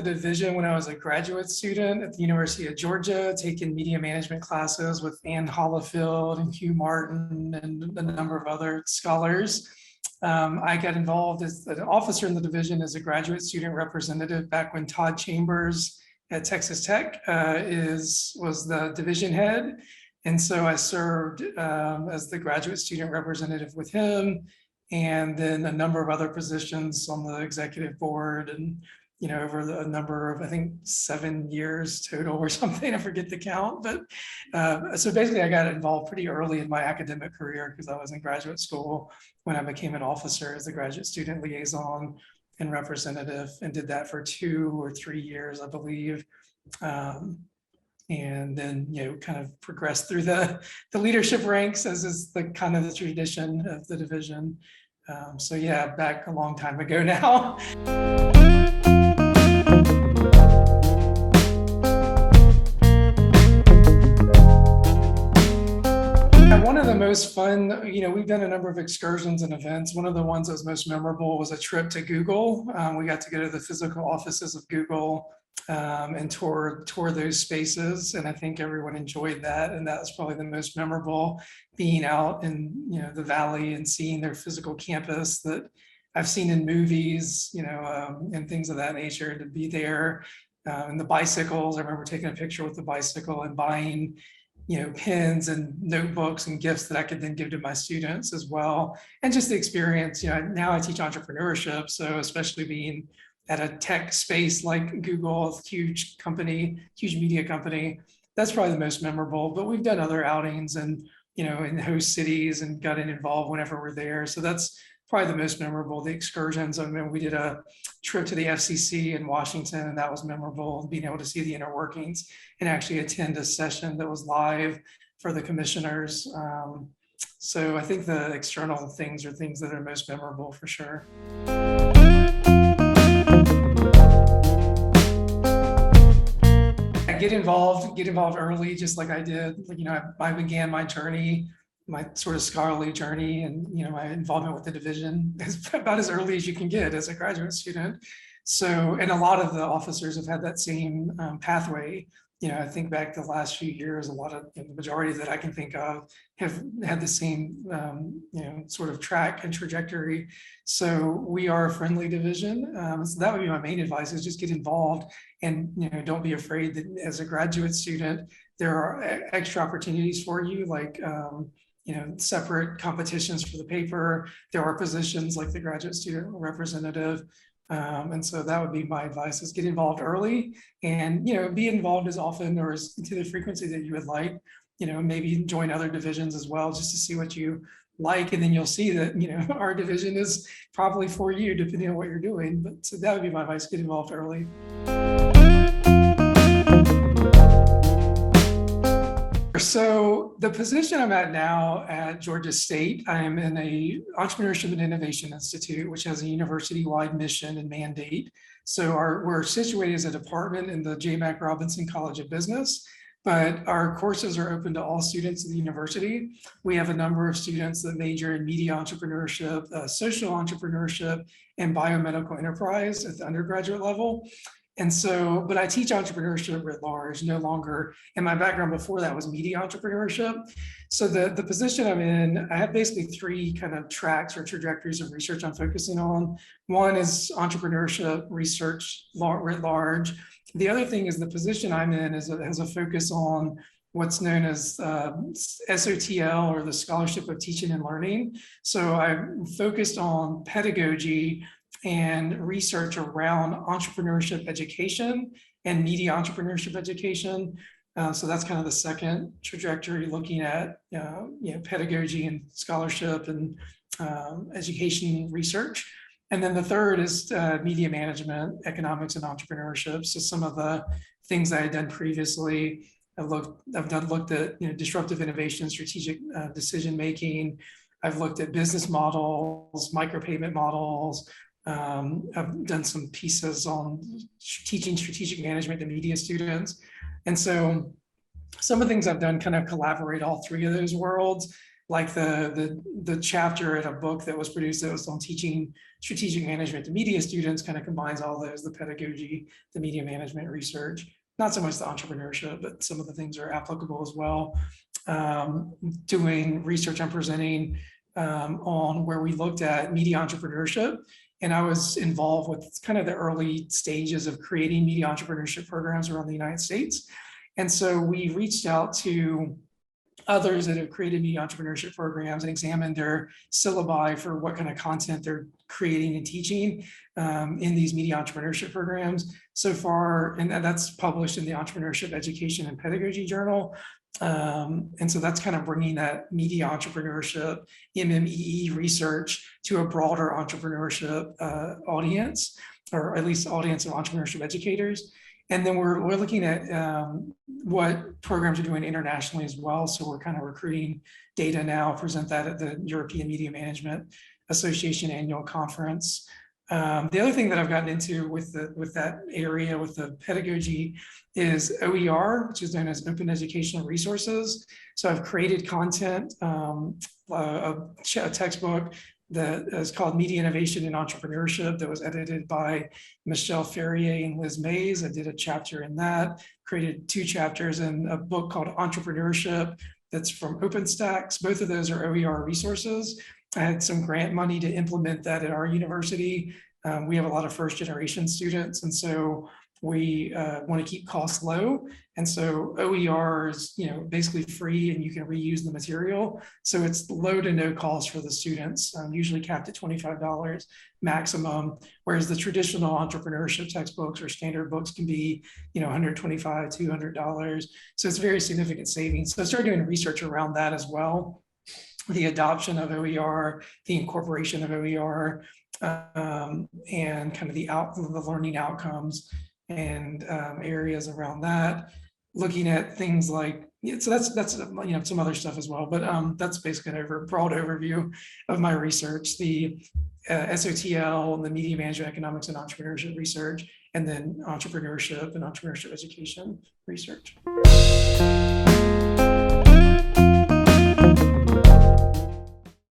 the division when I was a graduate student at the University of Georgia, taking media management classes with Ann Hollifield and Hugh Martin and a number of other scholars. I got involved as an officer in the division as a graduate student representative back when Todd Chambers at Texas Tech was the division head. And so I served as the graduate student representative with him, and then a number of other positions on the executive board, and over a number of, I think, 7 years total or something. I forget the count, but so basically I got involved pretty early in my academic career because I was in graduate school when I became an officer as the graduate student liaison and representative, and did that for 2 or 3 years, I believe. And then, kind of progressed through the leadership ranks, as is the kind of the tradition of the division. So yeah, back a long time ago now. One of the most fun, we've done a number of excursions and events. One of the ones that was most memorable was a trip to Google. We got to go to the physical offices of Google and tour those spaces, and I think everyone enjoyed that. And that was probably the most memorable, being out in the valley and seeing their physical campus that I've seen in movies, and things of that nature. To be there, and the bicycles. I remember taking a picture with the bicycle and buying pens and notebooks and gifts that I could then give to my students as well. And just the experience, now I teach entrepreneurship. So especially being at a tech space like Google, a huge company, huge media company, that's probably the most memorable. But we've done other outings and, in host cities, and gotten involved whenever we're there. So that's probably the most memorable. The excursions, I mean, we did a trip to the FCC in Washington, and that was memorable, being able to see the inner workings and actually attend a session that was live for the commissioners. So I think the external things are things that are most memorable for sure. Get involved early, just like I did. I began my journey, my sort of scholarly journey, and my involvement with the division is about as early as you can get as a graduate student. So, and a lot of the officers have had that same pathway. I think back the last few years, a lot of the majority that I can think of have had the same sort of track and trajectory. So we are a friendly division. So that would be my main advice: is just get involved, and don't be afraid that as a graduate student there are extra opportunities for you, like separate competitions for the paper. There are positions like the graduate student representative. And so that would be my advice: is get involved early, and be involved as often or as to the frequency that you would like. Maybe join other divisions as well, just to see what you like, and then you'll see that our division is probably for you, depending on what you're doing. But so that would be my advice: get involved early. So the position I'm at now at Georgia State, I am in a Entrepreneurship and Innovation Institute, which has a university-wide mission and mandate. So we're situated as a department in the J. Mac Robinson College of Business, but our courses are open to all students of the university. We have a number of students that major in media entrepreneurship, social entrepreneurship, and biomedical enterprise at the undergraduate level. And so, but I teach entrepreneurship writ large, no longer, and my background before that was media entrepreneurship. So the position I'm in, I have basically 3 kind of tracks or trajectories of research I'm focusing on. One is entrepreneurship research writ large. The other thing is the position I'm in has a focus on what's known as SOTL, or the Scholarship of Teaching and Learning. So I'm focused on pedagogy and research around entrepreneurship education and media entrepreneurship education. So that's kind of the second trajectory, looking at pedagogy and scholarship and education research. And then the third is media management, economics, and entrepreneurship. So some of the things I had done previously, I've looked at disruptive innovation, strategic decision making. I've looked at business models, micropayment models. I've done some pieces on teaching strategic management to media students. And so some of the things I've done kind of collaborate all 3 of those worlds, like the chapter in a book that was produced that was on teaching strategic management to media students, kind of combines all those, the pedagogy, the media management research, not so much the entrepreneurship, but some of the things are applicable as well. Doing research I'm presenting on where we looked at media entrepreneurship. And I was involved with kind of the early stages of creating media entrepreneurship programs around the United States. And so we reached out to others that have created media entrepreneurship programs and examined their syllabi for what kind of content they're creating and teaching in these media entrepreneurship programs so far. And that's published in the Entrepreneurship Education and Pedagogy Journal. And so that's kind of bringing that media entrepreneurship, MMEE research to a broader entrepreneurship audience, or at least audience of entrepreneurship educators. And then we're looking at what programs are doing internationally as well. So we're kind of recruiting data now, present that at the European Media Management Association annual conference. The other thing that I've gotten into with that area, with the pedagogy, is OER, which is known as Open Educational Resources. So I've created content, a textbook that is called Media Innovation and Entrepreneurship that was edited by Michelle Ferrier and Liz Mays. I did a chapter in that, created 2 chapters in a book called Entrepreneurship that's from OpenStax. Both of those are OER resources. I had some grant money to implement that at our university. We have a lot of first generation students, and so we want to keep costs low. And so OER is, basically free, and you can reuse the material. So it's low to no cost for the students, usually capped at $25 maximum, whereas the traditional entrepreneurship textbooks or standard books can be, $125, $200. So it's very significant savings. So I started doing research around that as well. The adoption of OER, the incorporation of OER, and kind of the learning outcomes and areas around that. Looking at things like, so that's some other stuff as well, but that's basically a broad overview of my research, the SOTL and the media management economics and entrepreneurship research, and then entrepreneurship and entrepreneurship education research.